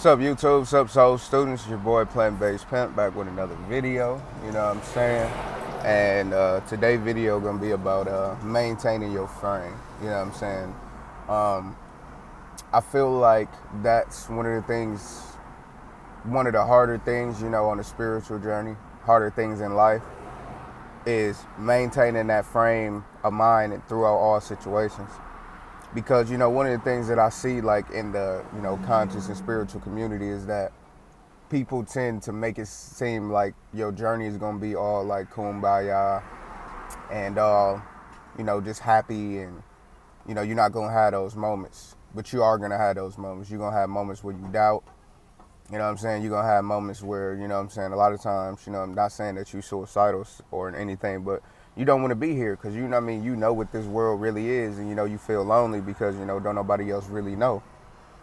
What's up, YouTube? What's up, Soul Students? It's your boy, Plant Based Pimp, back with another video. You know what I'm saying? And today's video gonna be about maintaining your frame. You know what I'm saying? I feel like that's one of the things, one of the harder things, on the spiritual journey, harder things in life, is maintaining that frame of mind and throughout all situations. Because, one of the things that I see, like, in the, conscious and spiritual community is that people tend to make it seem like your journey is going to be all, like, kumbaya and all, just happy. And, you're not going to have those moments. But you are going to have those moments. You're going to have moments where you doubt. You know what I'm saying? You're going to have moments where, a lot of times, I'm not saying that you're suicidal or anything, but you don't want to be here because, you know what this world really is, and, you feel lonely because, don't nobody else really know.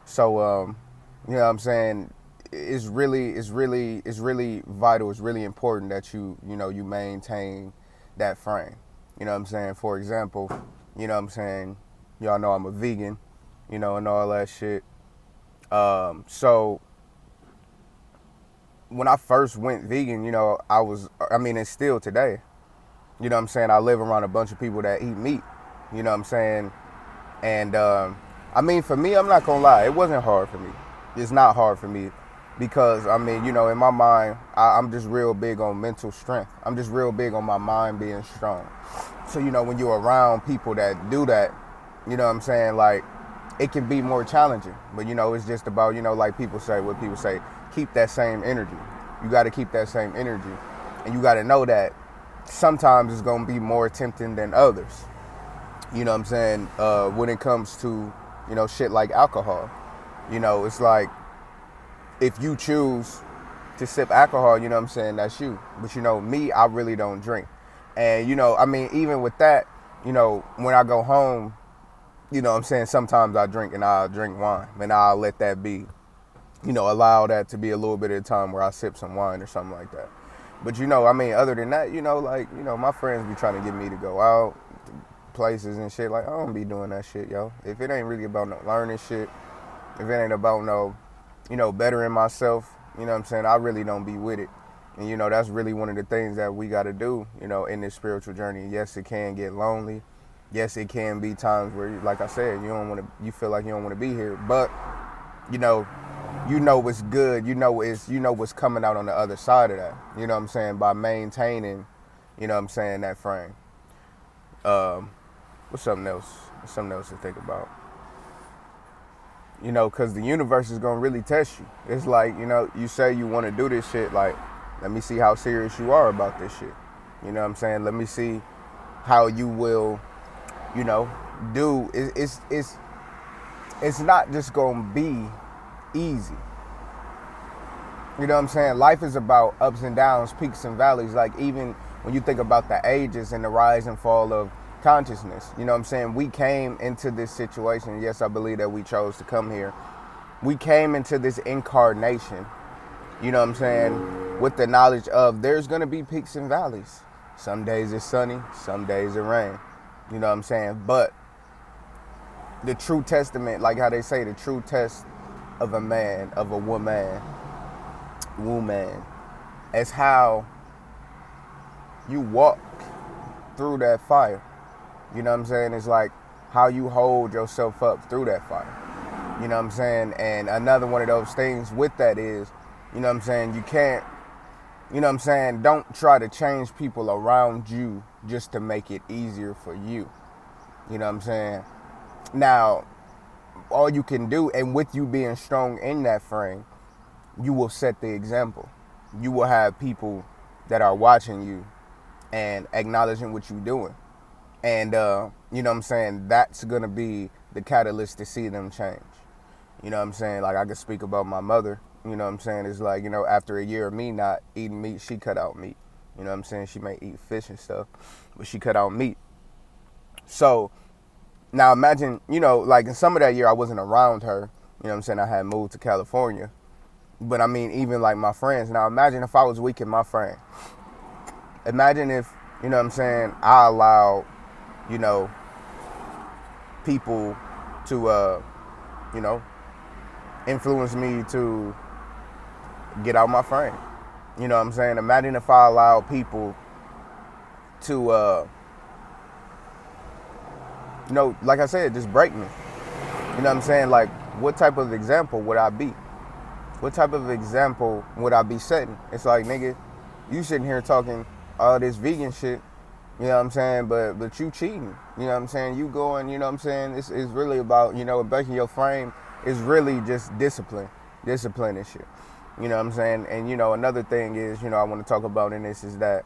So, you know what I'm saying? It's really vital. It's really important that you maintain that frame. You know what I'm saying? For example, y'all know I'm a vegan, and all that shit. So when I first went vegan, it's still today. You know what I'm saying? I live around a bunch of people that eat meat. You know what I'm saying? And, for me, I'm not going to lie. It wasn't hard for me. It's not hard for me because, in my mind, I'm just real big on mental strength. I'm just real big on my mind being strong. So, when you're around people that do that, you know what I'm saying? Like, it can be more challenging. But, it's just about, like what people say, keep that same energy. You got to keep that same energy. And you got to know that sometimes it's going to be more tempting than others. You know what I'm saying? When it comes to, shit like alcohol. It's like, if you choose to sip alcohol, you know what I'm saying, that's you. But, me, I really don't drink. And, even with that, when I go home, you know what I'm saying, sometimes I drink and I'll drink wine. And I'll let that be, allow that to be a little bit of the time where I sip some wine or something like that. But, other than that, my friends be trying to get me to go out places and shit. Like, I don't be doing that shit, yo. If it ain't really about no learning shit, if it ain't about no, bettering myself, you know what I'm saying, I really don't be with it. And, that's really one of the things that we got to do, in this spiritual journey. Yes, it can get lonely. Yes, it can be times where, like I said, you feel like you don't want to be here. But, what's good, what's coming out on the other side of that. You know what I'm saying? By maintaining, that frame. What's something else? What's something else to think about? Because the universe is going to really test you. It's like, you say you want to do this shit, like, let me see how serious you are about this shit. You know what I'm saying? Let me see how you will, do. It's not just going to be easy. You know what I'm saying? Life is about ups and downs, peaks and valleys. Like, even when you think about the ages and the rise and fall of consciousness, you know what I'm saying? We came into this situation. Yes, I believe that we chose to come here. We came into this incarnation, you know what I'm saying, with the knowledge of there's going to be peaks and valleys. Some days it's sunny, some days it rain. You know what I'm saying? But the true testament, like how they say, the true test of a man, of a woman, is how you walk through that fire. You know what I'm saying? It's like how you hold yourself up through that fire. You know what I'm saying? And another one of those things with that is, you know what I'm saying, you can't, you know what I'm saying, don't try to change people around you just to make it easier for you. You know what I'm saying? Now, all you can do, and with you being strong in that frame, you will set the example. You will have people that are watching you and acknowledging what you're doing. And, you know what I'm saying, that's going to be the catalyst to see them change. You know what I'm saying? Like, I could speak about my mother. You know what I'm saying? It's like, after a year of me not eating meat, she cut out meat. You know what I'm saying? She may eat fish and stuff, but she cut out meat. So, now imagine, like in some of that year I wasn't around her. You know what I'm saying? I had moved to California. But, even like my friends. Now, imagine if I was weak in my frame. Imagine if, you know what I'm saying, I allowed, people to, influenced me to get out my frame. You know what I'm saying? Imagine if I allowed people to, like I said, just break me. You know what I'm saying? Like, what type of example would I be? What type of example would I be setting? It's like, nigga, you sitting here talking all this vegan shit, you know what I'm saying? But you cheating, you know what I'm saying? You going, you know what I'm saying? It's really about, breaking your frame is really just discipline and shit. You know what I'm saying? And, another thing is, I want to talk about in this is that,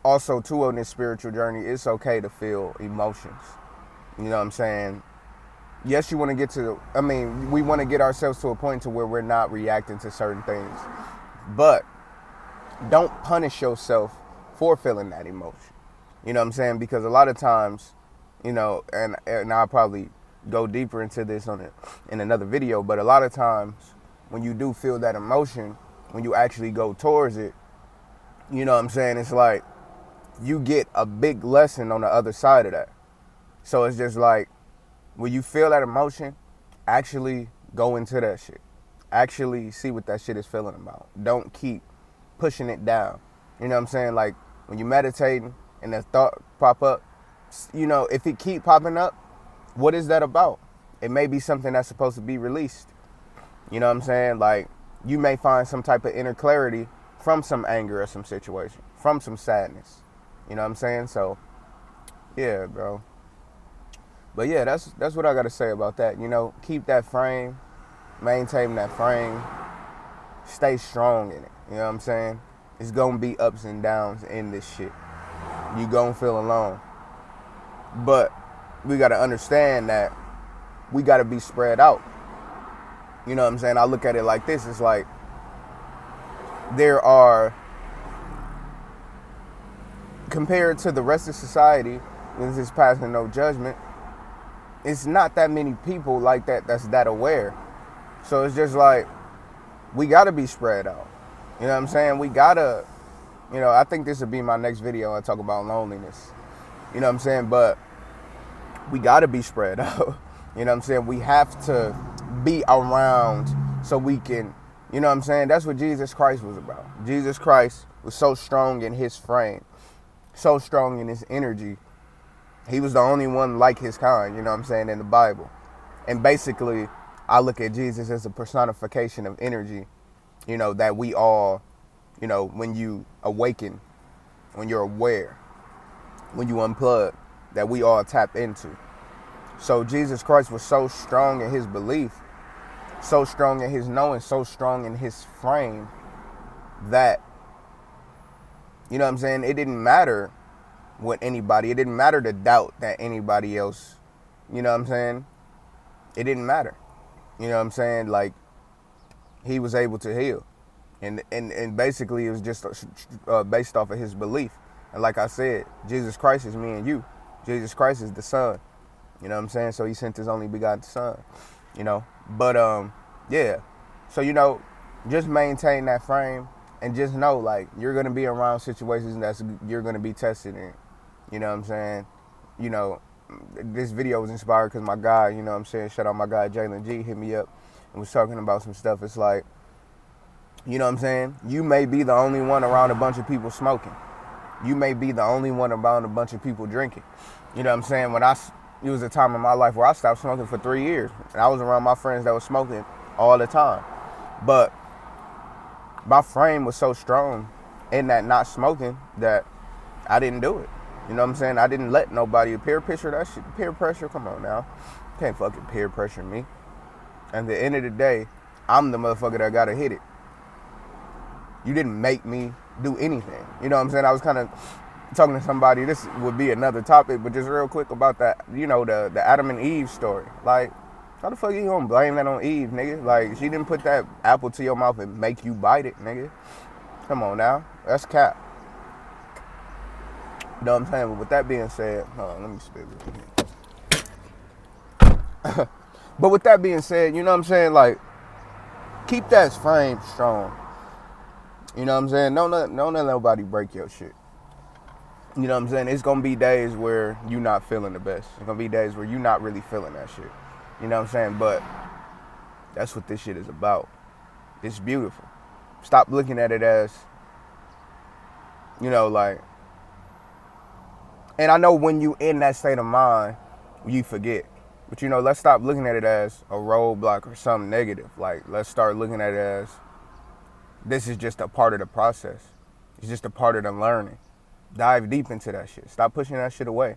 also too on this spiritual journey, it's okay to feel emotions. You know what I'm saying? Yes, you want to get to, we want to get ourselves to a point to where we're not reacting to certain things. But don't punish yourself for feeling that emotion. You know what I'm saying? Because a lot of times, and I'll probably go deeper into this in another video, but a lot of times when you do feel that emotion, when you actually go towards it, you know what I'm saying? It's like you get a big lesson on the other side of that. So it's just like, when you feel that emotion, actually go into that shit. Actually see what that shit is feeling about. Don't keep pushing it down. You know what I'm saying? Like, when you're meditating and that thought pop up, if it keep popping up, what is that about? It may be something that's supposed to be released. You know what I'm saying? Like, you may find some type of inner clarity from some anger or some situation, from some sadness. You know what I'm saying? So, yeah, bro. But yeah, that's what I got to say about that. Keep that frame, maintain that frame, stay strong in it. You know what I'm saying? It's going to be ups and downs in this shit. You going to feel alone. But we got to understand that we got to be spread out. You know what I'm saying? I look at it like this. It's like there are, compared to the rest of society, this is passing no judgment, it's not that many people like that's that aware. So it's just like, we got to be spread out. You know what I'm saying? We got to, I think this would be my next video. I talk about loneliness. You know what I'm saying? But we got to be spread out. You know what I'm saying? We have to be around so we can, you know what I'm saying? That's what Jesus Christ was about. Jesus Christ was so strong in his frame, so strong in his energy. He was the only one like his kind, you know what I'm saying, in the Bible. And basically, I look at Jesus as a personification of energy, that we all, when you awaken, when you're aware, when you unplug, that we all tap into. So Jesus Christ was so strong in his belief, so strong in his knowing, so strong in his frame that, you know what I'm saying, it didn't matter with anybody. It didn't matter the doubt that anybody else, you know what I'm saying? It didn't matter. You know what I'm saying? Like, he was able to heal. And basically it was just based off of his belief. And like I said, Jesus Christ is me and you. Jesus Christ is the Son. You know what I'm saying? So he sent his only begotten Son. But yeah. So, just maintain that frame and just know, like, you're going to be around situations you're going to be tested in. You know what I'm saying? This video was inspired because my guy, you know what I'm saying, shout out my guy Jalen G, hit me up and was talking about some stuff. It's like, you know what I'm saying? You may be the only one around a bunch of people smoking. You may be the only one around a bunch of people drinking. You know what I'm saying? It was a time in my life where I stopped smoking for 3 years. And I was around my friends that were smoking all the time. But my frame was so strong in that not smoking that I didn't do it. You know what I'm saying? I didn't let nobody peer pressure that shit. Peer pressure, come on now. You can't fucking peer pressure me. At the end of the day, I'm the motherfucker that gotta hit it. You didn't make me do anything. You know what I'm saying? I was kind of talking to somebody. This would be another topic, but just real quick about that, the Adam and Eve story. Like, how the fuck you gonna blame that on Eve, nigga? Like, she didn't put that apple to your mouth and make you bite it, nigga. Come on now. That's cap. You know what I'm saying? But with that being said, hold on, let me spit real quick. But with that being said, you know what I'm saying? Like, keep that frame strong. You know what I'm saying? Don't let nobody break your shit. You know what I'm saying? It's going to be days where you're not feeling the best. It's going to be days where you're not really feeling that shit. You know what I'm saying? But That's what this shit is about. It's beautiful. Stop looking at it as, like, and I know when you in that state of mind, you forget. But, let's stop looking at it as a roadblock or something negative. Like, let's start looking at it as this is just a part of the process. It's just a part of the learning. Dive deep into that shit. Stop pushing that shit away.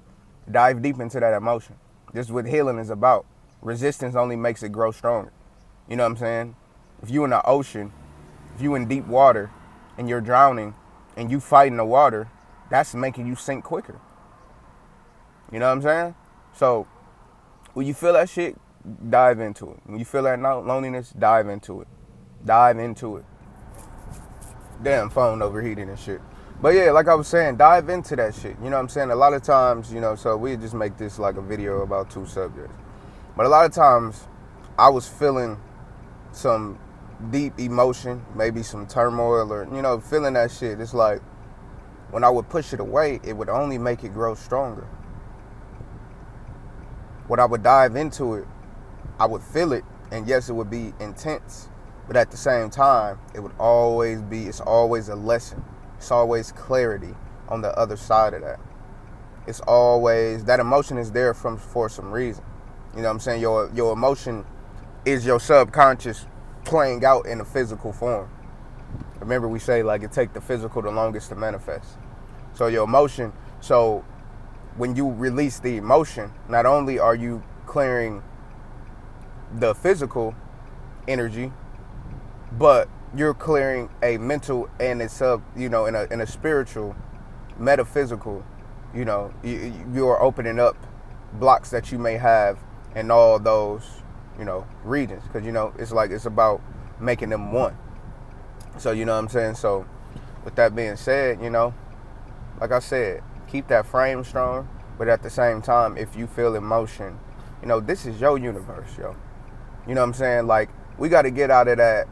Dive deep into that emotion. This is what healing is about. Resistance only makes it grow stronger. You know what I'm saying? If you in the ocean, if you in deep water and you're drowning and you fighting the water, that's making you sink quicker. You know what I'm saying? So when you feel that shit, dive into it. When you feel that loneliness, dive into it. Dive into it. Damn, phone overheating and shit. But yeah, like I was saying, dive into that shit. You know what I'm saying? A lot of times, so we just make this like a video about two subjects. But a lot of times, I was feeling some deep emotion, maybe some turmoil or, feeling that shit. It's like, when I would push it away, it would only make it grow stronger. When I would dive into it, I would feel it, and yes, it would be intense. But at the same time, it's always a lesson. It's always clarity on the other side of that. It's always, that emotion is there for some reason. You know what I'm saying? Your emotion is your subconscious playing out in a physical form. Remember we say like it takes the physical the longest to manifest. So your emotion, when you release the emotion, not only are you clearing the physical energy, but you're clearing a mental and in a spiritual, metaphysical, you're opening up blocks that you may have in all those, regions. Because, it's about making them one. So, you know what I'm saying? So, with that being said, like I said, keep that frame strong. But at the same time, if you feel emotion, this is your universe, yo. You know what I'm saying? Like, we got to get out of that,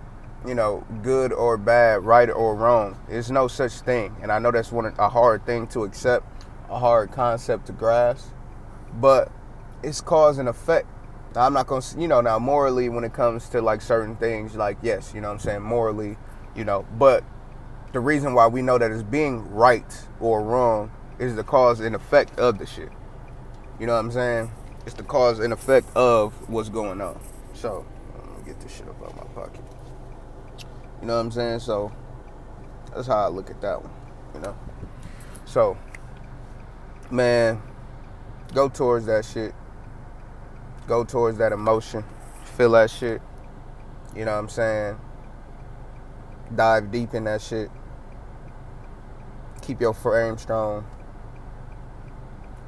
good or bad, right or wrong. There's no such thing. And I know that's a hard thing to accept, a hard concept to grasp. But it's cause and effect. Now, I'm not going to, now morally when it comes to like certain things, like, yes, you know what I'm saying, morally, but the reason why we know that it's being right or wrong is the cause and effect of the shit. You know what I'm saying? It's the cause and effect of what's going on. So, I'm going to get this shit up out of my pocket. You know what I'm saying? So, that's how I look at that one, So, man, go towards that shit. Go towards that emotion. Feel that shit. You know what I'm saying? Dive deep in that shit. Keep your frame strong.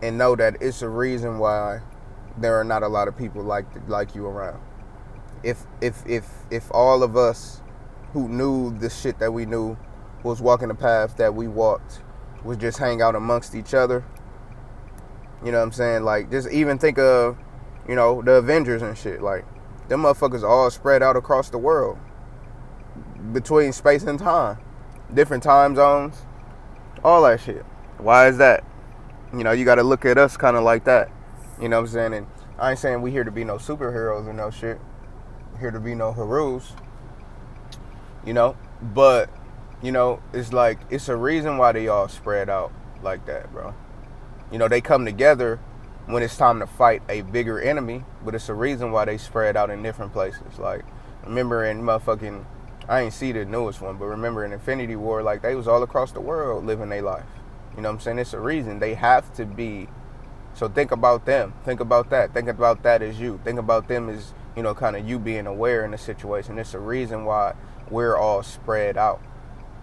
And know that it's a reason why there are not a lot of people like you around. If all of us who knew the shit that we knew, was walking the path that we walked, was just hang out amongst each other, you know what I'm saying? Like, just even think of, the Avengers and shit. Like, them motherfuckers all spread out across the world, between space and time, different time zones, all that shit. Why is that? You got to look at us kind of like that. You know what I'm saying? And I ain't saying we here to be no superheroes or no shit. We're here to be no heroes. But, it's like, it's a reason why they all spread out like that, bro. They come together when it's time to fight a bigger enemy, but it's a reason why they spread out in different places. Like, remember in motherfucking, I ain't see the newest one, but remember in Infinity War, like, they was all across the world living their life. You know what I'm saying? It's a reason. They have to be. So think about them. Think about that. Think about that as you. Think about them as, kind of you being aware in the situation. It's a reason why we're all spread out.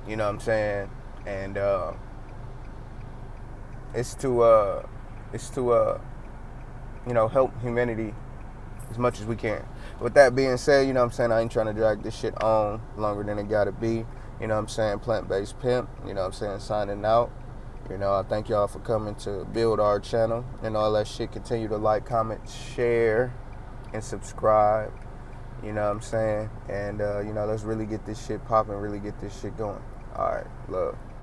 You know what I'm saying? And it's to help humanity as much as we can. With that being said, you know what I'm saying, I ain't trying to drag this shit on longer than it gotta be. You know what I'm saying? Plant-based pimp. You know what I'm saying? Signing out. I thank y'all for coming to build our channel and all that shit. Continue to like, comment, share, and subscribe. You know what I'm saying? And, let's really get this shit popping, really get this shit going. All right, love.